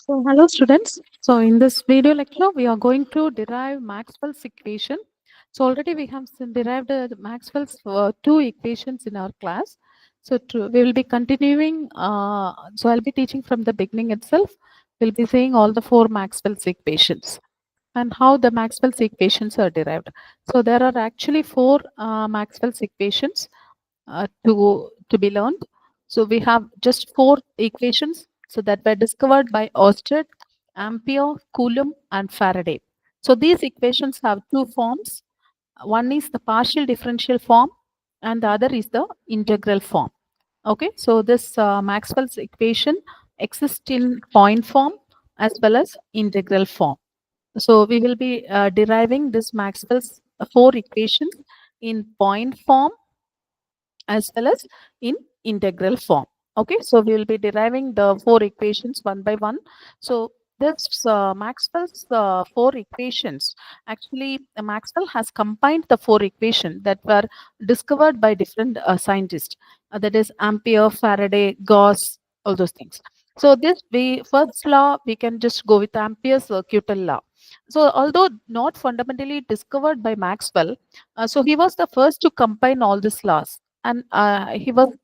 So, hello students. So, in this video lecture, we are going to derive Maxwell's equation. So, already we have derived Maxwell's two equations in our class. So, we will be continuing. So, I'll be teaching from the beginning itself. We'll be saying all the four Maxwell's equations and how the Maxwell's equations are derived. So, there are actually four Maxwell's equations to be learned. So we have just four equations so that were discovered by Oersted, Ampere, Coulomb, and Faraday. So these equations have two forms. One is the partial differential form, and the other is the integral form. Okay, so this Maxwell's equation exists in point form as well as integral form. So we will be deriving this Maxwell's four equations in point form as well as in integral form. Okay, so we will be deriving the four equations one by one. So this Maxwell's four equations, actually Maxwell has combined the four equations that were discovered by different scientists. That is Ampere, Faraday, Gauss, all those things. So this we first law we can just go with Ampere's circuital law. So although not fundamentally discovered by Maxwell, so he was the first to combine all these laws, and he was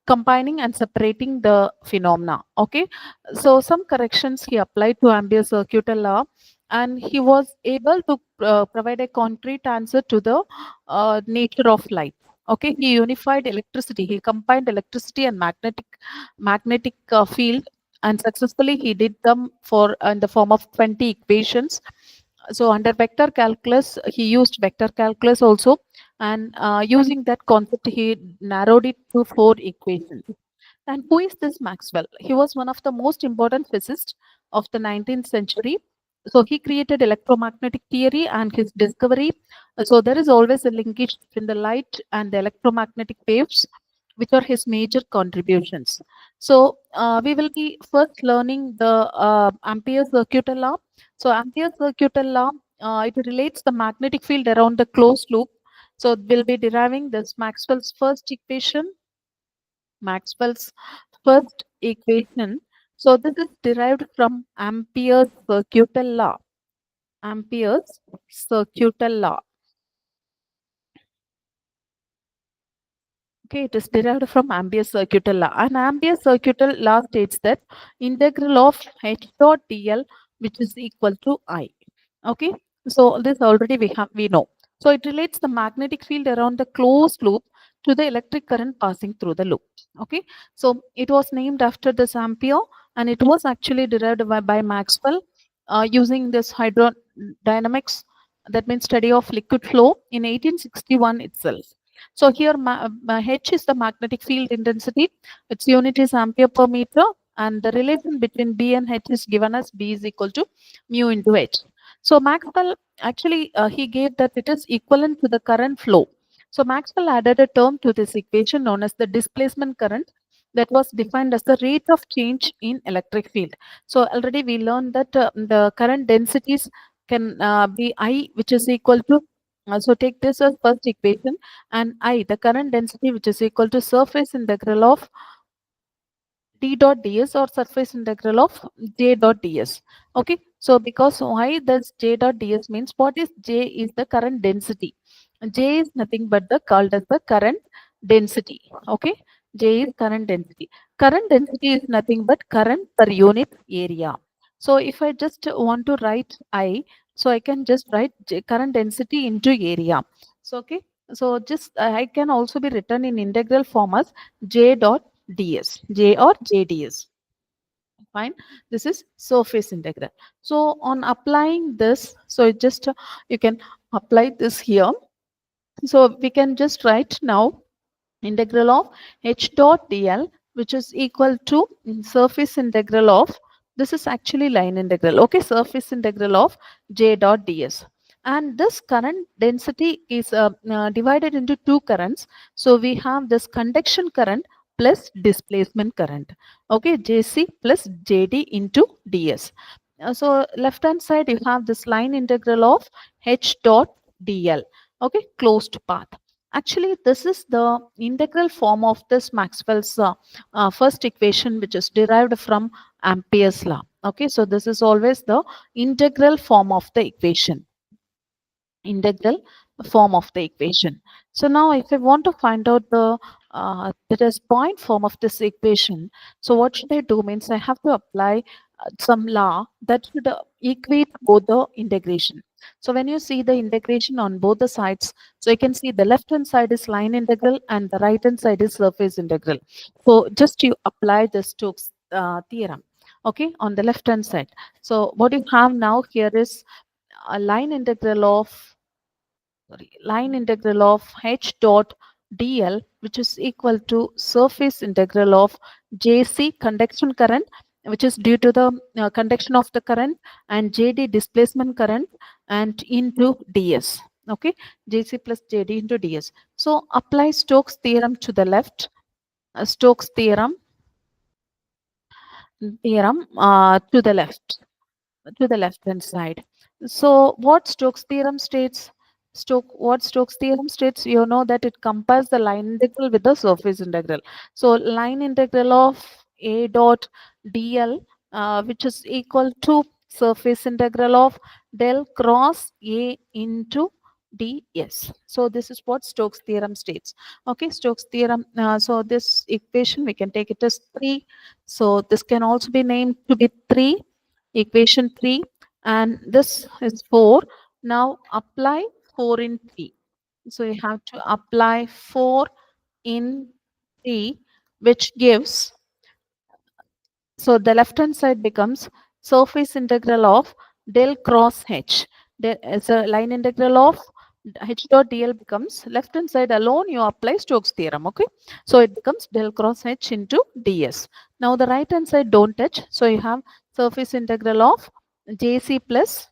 combining and separating the phenomena. Okay, so some corrections he applied to Ampere's circuital law, and he was able to provide a concrete answer to the nature of light. Okay, he unified electricity, he combined electricity and magnetic field, and successfully he did them for in the form of 20 equations. So under vector calculus, he used vector calculus also, and using that concept, he narrowed it to four equations. And who is this Maxwell? He was one of the most important physicists of the 19th century. So he created electromagnetic theory and his discovery. So there is always a linkage between the light and the electromagnetic waves, which are his major contributions. So we will be first learning the Ampere's circuital law. So Ampere's circuital law, it relates the magnetic field around the closed loop. So we'll be deriving this Maxwell's first equation. So this is derived from Ampere's circuital law. Ampere's circuital law. Okay, it is derived from Ampere's circuital law. And Ampere's circuital law states that integral of H dot dl, which is equal to I. Okay, so this already we know. So it relates the magnetic field around the closed loop to the electric current passing through the loop. Okay, so it was named after this Ampere, and it was actually derived by Maxwell using this hydrodynamics, that means study of liquid flow, in 1861 itself. So here H is the magnetic field intensity. Its unit is ampere per meter, and the relation between B and H is given as B is equal to mu into H. So Maxwell actually he gave that it is equivalent to the current flow. So Maxwell added a term to this equation known as the displacement current, that was defined as the rate of change in electric field. So already we learned that the current densities can be I, which is equal to, so take this as first equation, and I, the current density, which is equal to surface integral of d dot ds or surface integral of j dot ds. Okay, so because why does j dot ds means, what is j is the current density. J is nothing but the called as the current density. Okay, j is current density. Current density is nothing but current per unit area. So if I just want to write I, so I can just write current density into area. So okay, so just I can also be written in integral form as j dot ds, j or jds. Fine, this is surface integral. So on applying this, so it just you can apply this here. So we can just write now integral of h dot dl, which is equal to surface integral of, this is actually line integral. Okay, surface integral of j dot ds. And this current density is divided into two currents. So we have this conduction current plus displacement current. Okay, jc plus jd into ds. So left hand side you have this line integral of h dot dl. Okay, closed path. Actually, this is the integral form of this Maxwell's first equation, which is derived from Ampere's law. Okay, so this is always the integral form of the equation. Integral form of the equation. So now if I want to find out the that is point form of this equation, so what should I do means I have to apply some law that should equate both the integration. So when you see the integration on both the sides, so you can see the left hand side is line integral and the right hand side is surface integral. So just you apply the Stokes theorem, okay, on the left hand side. So what you have now here is a line integral of line integral of h dot dl, which is equal to surface integral of jc conduction current, which is due to the conduction of the current, and jd displacement current, and into ds. Okay, jc plus jd into ds. So apply Stokes theorem to the left. Stokes theorem to the left hand side. So what Stokes theorem states? What Stokes theorem states, you know that it compares the line integral with the surface integral. So line integral of a dot dl, which is equal to surface integral of del cross a into ds. So this is what Stokes theorem states. Okay, Stokes theorem. So this equation we can take it as 3. So this can also be named to be 3, equation 3, and this is 4. Now apply 4 in 3. So you have to apply 4 in 3, which gives, so the left hand side becomes surface integral of del cross h. There is a line integral of h dot dl becomes left hand side alone. You apply Stokes theorem. Okay, so it becomes del cross h into ds. Now the right hand side don't touch. So you have surface integral of jc plus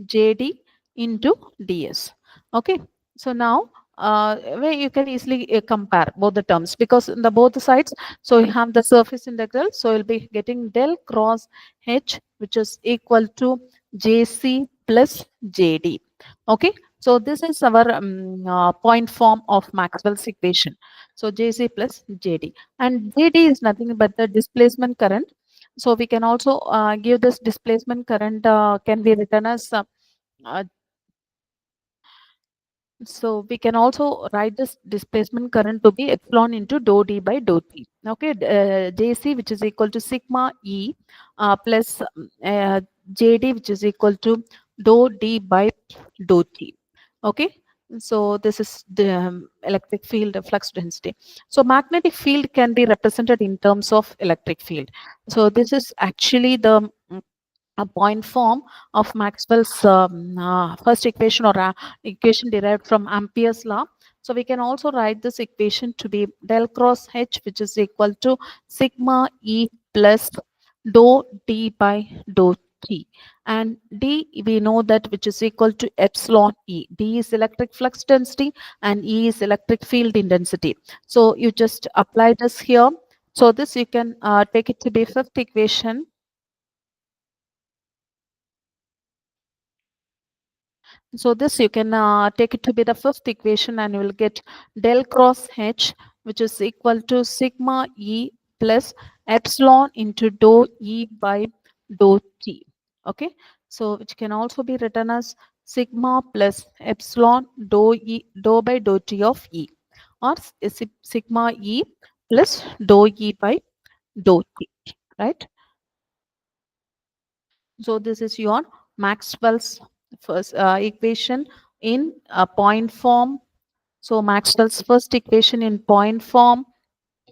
jd into ds. Okay, so now where you can easily compare both the terms, because in the both sides, so you have the surface integral, so you'll be getting del cross h, which is equal to jc plus jd. Okay, so this is our point form of Maxwell's equation. So jc plus jd, and jd is nothing but the displacement current. So we can also give this displacement current can be written as uh, so we can also write this displacement current to be epsilon into dou d by dou t. Okay, jc, which is equal to sigma e plus jd, which is equal to dou d by dou t. Okay, so this is the electric field flux density. So magnetic field can be represented in terms of electric field. So this is actually the a point form of Maxwell's first equation, or equation derived from Ampere's law. So we can also write this equation to be del cross H, which is equal to sigma E plus dou D by dou T. And D, we know that, which is equal to epsilon E. D is electric flux density and E is electric field intensity. So you just apply this here. So this you can take it to be fifth equation. So this you can take it to be the fifth equation, and you will get del cross H, which is equal to sigma E plus epsilon into dou E by dou T. Okay, so which can also be written as sigma plus epsilon dou by dou T of E, or sigma E plus dou E by dou T, right? So this is your Maxwell's first equation in point form. So Maxwell's first equation in point form,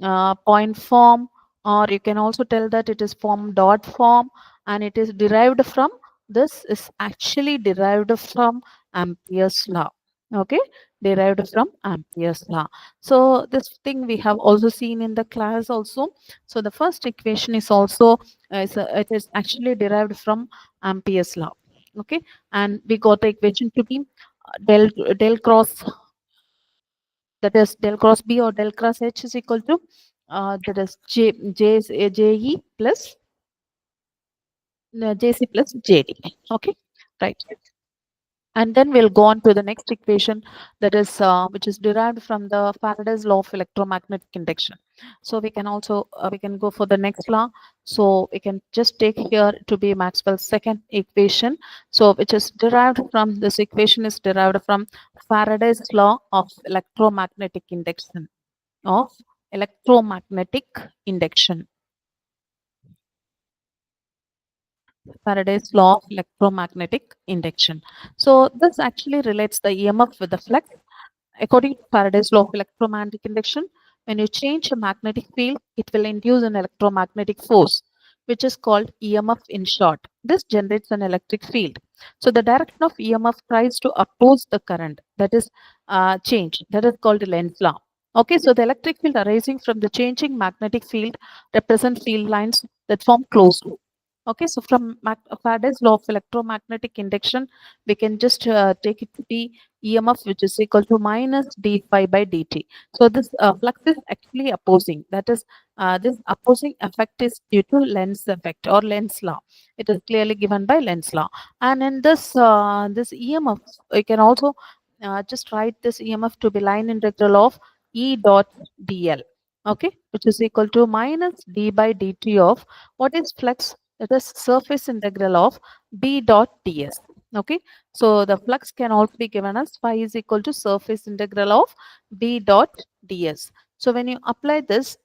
or you can also tell that it is form dot form, and it is derived from, this is actually derived from Ampere's law. Okay, derived from Ampere's law. So this thing we have also seen in the class also. So the first equation is also it is actually derived from Ampere's law. Okay, and we got the equation to be del cross, that is del cross B or del cross H is equal to that is JE plus JC plus JD. Okay, right. And then we'll go on to the next equation, that is which is derived from the Faraday's law of electromagnetic induction. So we can also we can go for the next law. So we can just take here to be Maxwell's second equation. So which is derived from this equation is derived from Faraday's law of electromagnetic induction of electromagnetic induction. Faraday's law of electromagnetic induction. So this actually relates the EMF with the flux. According to Faraday's law of electromagnetic induction, when you change a magnetic field, it will induce an electromagnetic force, which is called EMF in short. This generates an electric field. So the direction of EMF tries to oppose the current, that is change. That is called Lenz's law. Okay, so the electric field arising from the changing magnetic field represent field lines that form closed loop. Okay, so from Faraday's law of electromagnetic induction, we can just take it to be EMF, which is equal to minus d phi by dt. So this flux is actually opposing. That is, this opposing effect is due to Lenz effect or Lenz law. It is clearly given by Lenz law. And in this EMF, we can also just write this EMF to be line integral of E dot dl. Okay, which is equal to minus d by dt of what is flux? That is surface integral of B dot ds. Okay, so the flux can also be given as phi is equal to surface integral of B dot ds. So when you apply this,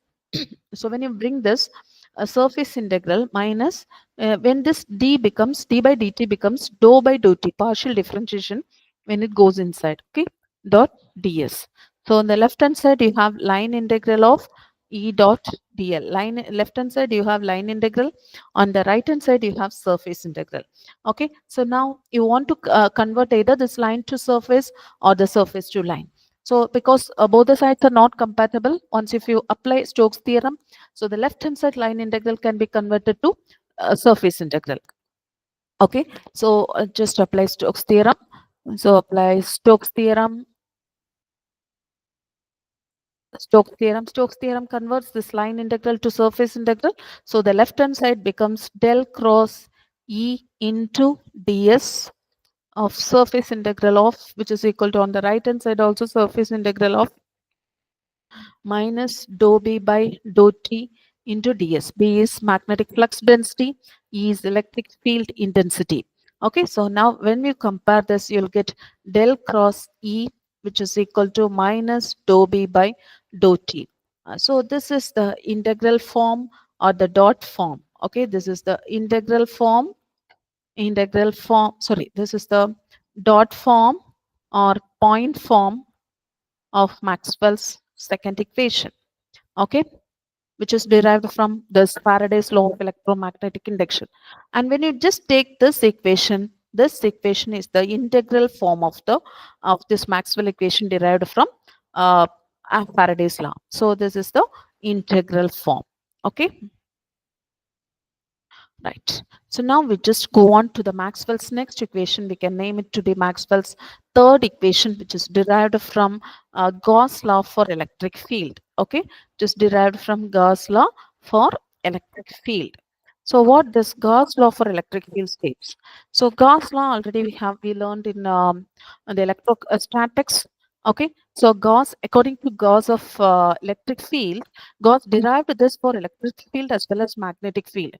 so when you bring this a surface integral minus when this d becomes d by dt becomes dou by dou t partial differentiation when it goes inside. Okay, dot ds. So on the left hand side you have line integral of E dot dl. Line left hand side you have line integral. On the right hand side you have surface integral. Okay, so now you want to convert either this line to surface or the surface to line. So because both the sides are not compatible, once if you apply Stokes theorem, so the left hand side line integral can be converted to surface integral. Okay, so just apply Stokes theorem. So apply Stokes theorem. Stokes theorem converts this line integral to surface integral. So the left hand side becomes del cross E into ds of surface integral of, which is equal to on the right hand side also surface integral of minus dou B by dou T into ds. B is magnetic flux density, E is electric field intensity. Okay, so now when we compare this, you'll get del cross E, which is equal to minus dou B by dou T. So this is the integral form or the dot form. Okay, this is the sorry, this is the dot form or point form of Maxwell's second equation. Okay, which is derived from this Faraday's law of electromagnetic induction. And when you just take this equation is the integral form of this Maxwell equation derived from uh, Faraday's law. So this is the integral form. Okay. Right. So now we just go on to the Maxwell's next equation. We can name it to be Maxwell's third equation, which is derived from Gauss law for electric field. Okay, just derived from Gauss law for electric field. So what this Gauss law for electric field states? So Gauss law already we learned in the electrostatics. Okay, so Gauss, according to Gauss of electric field, Gauss derived this for electric field as well as magnetic field.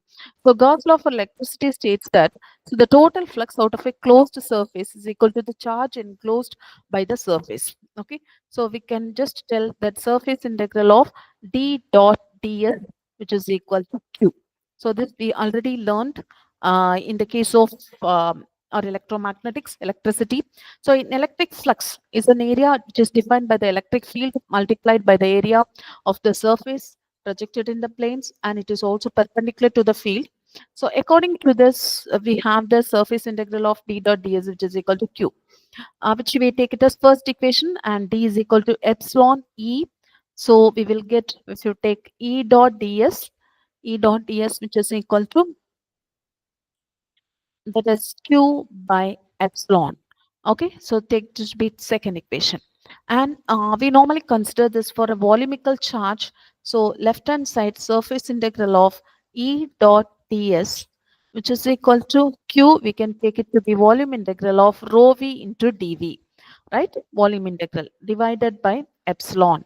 So Gauss law for electricity states that so the total flux out of a closed surface is equal to the charge enclosed by the surface. Okay, so we can just tell that surface integral of d dot ds, which is equal to q. So this we already learned in the case of our electromagnetics, electricity. So in electric flux is an area which is defined by the electric field multiplied by the area of the surface projected in the planes, and it is also perpendicular to the field. So according to this, we have the surface integral of d dot ds, which is equal to q, which we take it as first equation, and d is equal to epsilon e. So we will get, if you take e dot ds, which is equal to, that is q by epsilon. Okay, so take this be second equation. And we normally consider this for a volumical charge. So left hand side surface integral of E dot ds, which is equal to q, we can take it to be volume integral of rho v into dv, right? Volume integral divided by epsilon.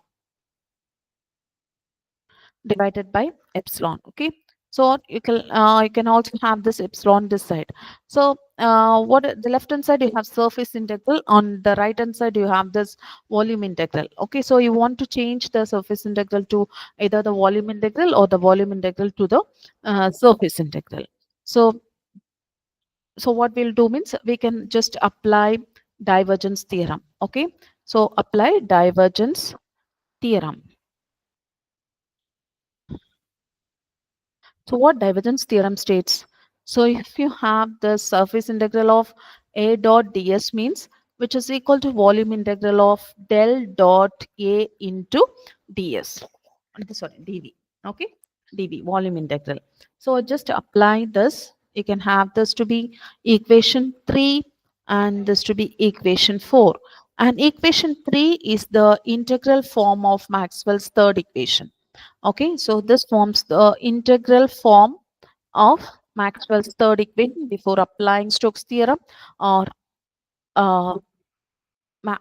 divided by epsilon. Okay, so you can also have this epsilon this side. So what the left hand side you have surface integral, on the right hand side you have this volume integral. Okay, so you want to change the surface integral to either the volume integral or the volume integral to the surface integral. So what we'll do means we can just apply divergence theorem. Okay, so apply divergence theorem. So what divergence theorem states? So if you have the surface integral of A dot ds means, which is equal to volume integral of del dot A into ds. Sorry, dv. Okay, dv, volume integral. So just apply this. You can have this to be equation 3 and this to be equation 4. And equation 3 is the integral form of Maxwell's third equation. Okay, so this forms the integral form of Maxwell's third equation before applying Stokes' theorem, or uh,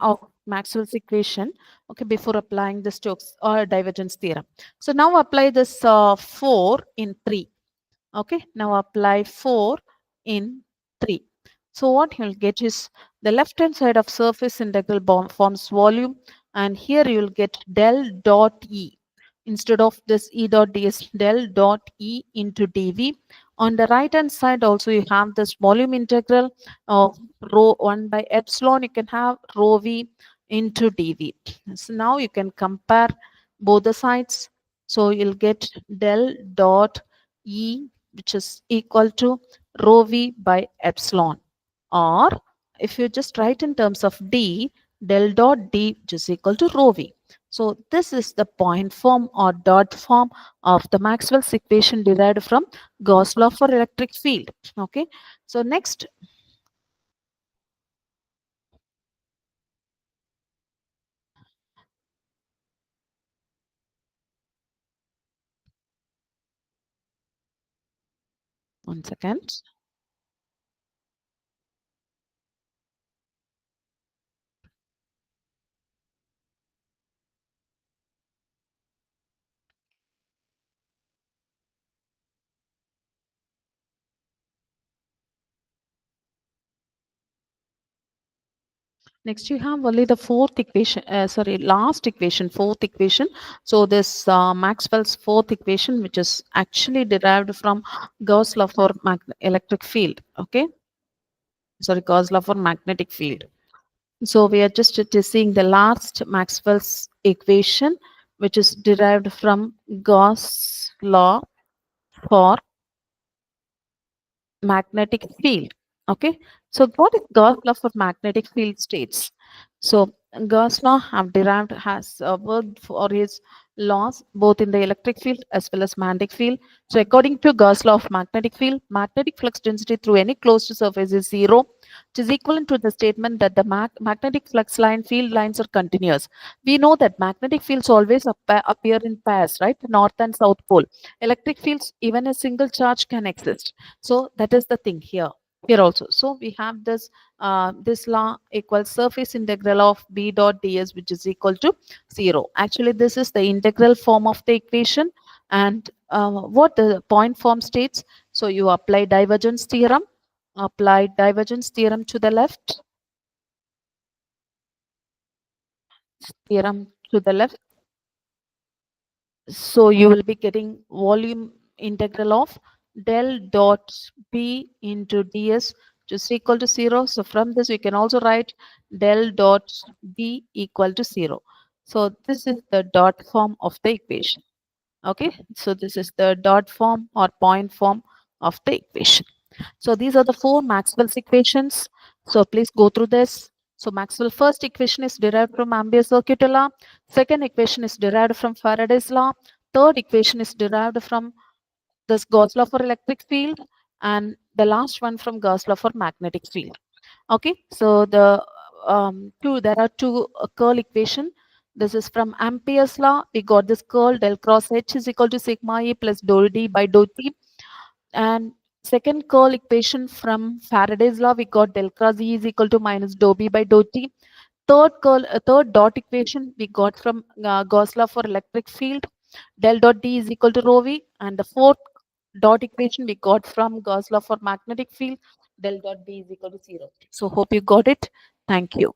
of Maxwell's equation. Okay, before applying the Stokes or divergence theorem. So now apply this 4 in 3. Okay, now apply 4 in 3. So what you'll get is the left hand side of surface integral forms volume, and here you'll get del dot E. Instead of this E dot ds, del dot E into dv. On the right hand side also you have this volume integral of rho 1 by epsilon. You can have rho v into dv. So now you can compare both the sides. So you'll get del dot E, which is equal to rho v by epsilon, or if you just write in terms of d, del dot d, which is equal to rho v. So this is the point form or dot form of the Maxwell's equation derived from Gauss law for electric field. Okay, so next, one second. Next, you have only the fourth equation, last equation, fourth equation. So this Maxwell's fourth equation, which is actually derived from Gauss law for electric field. Okay, sorry, Gauss law for magnetic field. So we are just seeing the last Maxwell's equation, which is derived from Gauss law for magnetic field. Okay, so what is Gauss law for magnetic field states? So Gauss law have derived has worked for his laws both in the electric field as well as magnetic field. So according to Gauss law of magnetic field, magnetic flux density through any closed surface is zero, which is equivalent to the statement that the magnetic flux line field lines are continuous. We know that magnetic fields always appear in pairs, right? North and south pole. Electric fields, even a single charge can exist. So that is the thing here also. So we have this this law equals surface integral of b dot ds, which is equal to 0. Actually this is the integral form of the equation, and what the point form states. So you apply divergence theorem, to the left, theorem to the left. So you will be getting volume integral of del dot b into ds, which is equal to 0. So from this we can also write del dot b equal to 0. So this is the dot form of the equation. Okay, so this is the dot form or point form of the equation. So these are the four Maxwell's equations. So please go through this. So Maxwell's first equation is derived from Ampere's circuit law. Second equation is derived from Faraday's law. Third equation is derived from this Gauss law for electric field, and the last one from Gauss law for magnetic field. Okay, so there are two curl equation. This is from Ampere's law. We got this curl del cross H is equal to sigma E plus dou D by dou T. And second curl equation from Faraday's law, we got del cross E is equal to minus dou B by dou T. Third dot equation we got from Gauss law for electric field. Del dot D is equal to rho V, and the fourth dot equation we got from Gauss law for magnetic field, del dot B is equal to 0. So hope you got it. Thank you.